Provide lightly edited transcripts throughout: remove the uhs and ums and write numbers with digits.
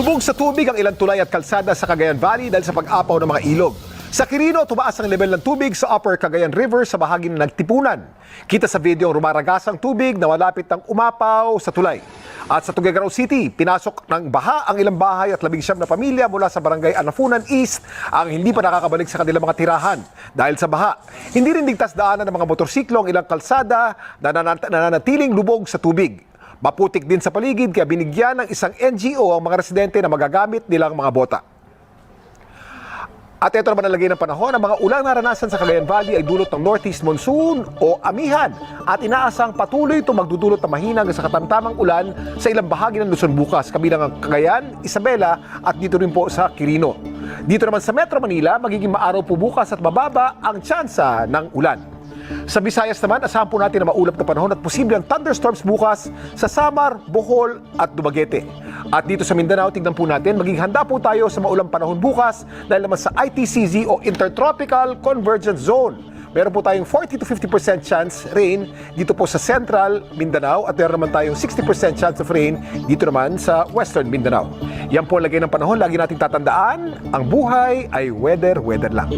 Lubog sa tubig ang ilang tulay at kalsada sa Cagayan Valley dahil sa pag-apaw ng mga ilog. Sa Quirino, tumaas ang level ng tubig sa Upper Cagayan River sa bahagi na nagtipunan. Kita sa video ang rumaragas ang tubig na malapit ng umapaw sa tulay. At sa Tuguegarao City, pinasok ng baha ang ilang bahay at 19 na pamilya mula sa barangay Anafunan East ang hindi pa nakakabalik sa kanilang mga tirahan. Dahil sa baha, hindi rin ligtas daanan ng mga motorsiklo ang ilang kalsada na nananatiling lubog sa tubig. Maputik din sa paligid kaya binigyan ng isang NGO ang mga residente na magagamit nilang mga bota. At ito naman ang lagay ng panahon, ang mga ulang naranasan sa Cagayan Valley ay dulot ng northeast monsoon o amihan at inaasang patuloy ito magdudulot ng mahina hanggang sa katamtamang ulan sa ilang bahagi ng Luzon bukas, kabilang ang Cagayan, Isabela at dito rin po sa Quirino. Dito naman sa Metro Manila, magiging maaraw po bukas at mababa ang tsansa ng ulan. Sa Visayas naman, asahan po natin na maulap na panahon at posible ang thunderstorms bukas sa Samar, Bohol at Dumaguete. At dito sa Mindanao, tingnan po natin, maging handa po tayo sa maulang panahon bukas dahil naman sa ITCZ o Intertropical Convergence Zone. Meron po tayong 40 to 50% chance rain dito po sa Central Mindanao at meron naman tayong 60% chance of rain dito naman sa Western Mindanao. Yan po ang lagay ng panahon. Lagi nating tatandaan, ang buhay ay weather lang.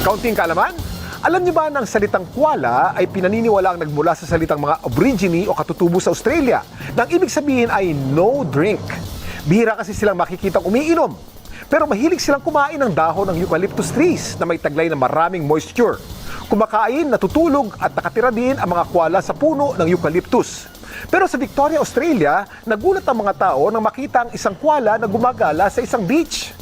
Kaunting kaalaman, alam niyo ba na ang salitang koala ay pinaniniwalaang nagmula sa salitang mga aborigine o katutubo sa Australia, nang ibig sabihin ay no drink. Bihira kasi silang makikitang umiinom, pero mahilig silang kumain ng dahon ng eucalyptus trees na may taglay na maraming moisture. Kumakain, natutulog at nakatira din ang mga koala sa puno ng eucalyptus. Pero sa Victoria, Australia, nagulat ang mga tao nang makita ang isang koala na gumagala sa isang beach.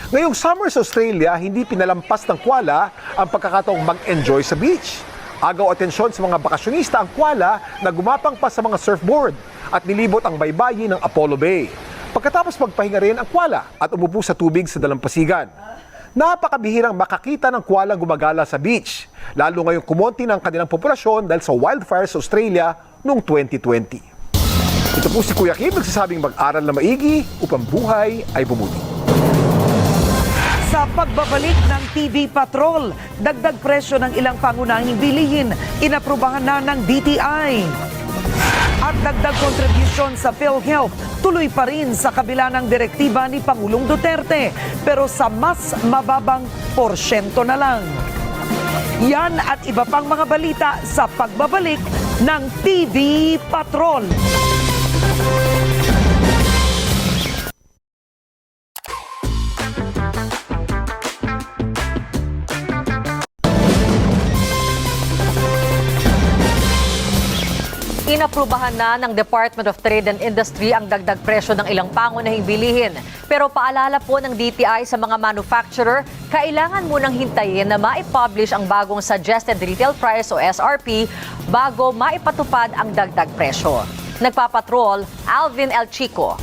Ngayong summer sa Australia, hindi pinalampas ng koala ang pagkakataong mag-enjoy sa beach. Agaw atensyon sa mga bakasyonista ang koala na gumapang pa sa mga surfboard at nilibot ang baybayin ng Apollo Bay. Pagkatapos magpahinga rin ang koala at umupo sa tubig sa dalampasigan. Napakabihirang makakita ng koala gumagala sa beach, lalo ngayong kumonti ng kanilang populasyon dahil sa wildfires sa Australia noong 2020. Ito po si Kuya Kim, nagsasabing mag-aral na maigi upang buhay ay bumuti. Sa pagbabalik ng TV Patrol, dagdag presyo ng ilang pangunahing bilihin, inaprubahan na ng DTI. At dagdag contribution sa PhilHealth, tuloy pa rin sa kabila ng direktiba ni Pangulong Duterte, pero sa mas mababang porsyento na lang. Yan at iba pang mga balita sa pagbabalik ng TV Patrol. Inaprubahan na ng Department of Trade and Industry ang dagdag presyo ng ilang pangunahing bilihin. Pero paalala po ng DTI sa mga manufacturer, kailangan munang hintayin na maipublish ang bagong Suggested Retail Price o SRP bago maipatupad ang dagdag presyo. Nagpapatrol, Alvin El Chico.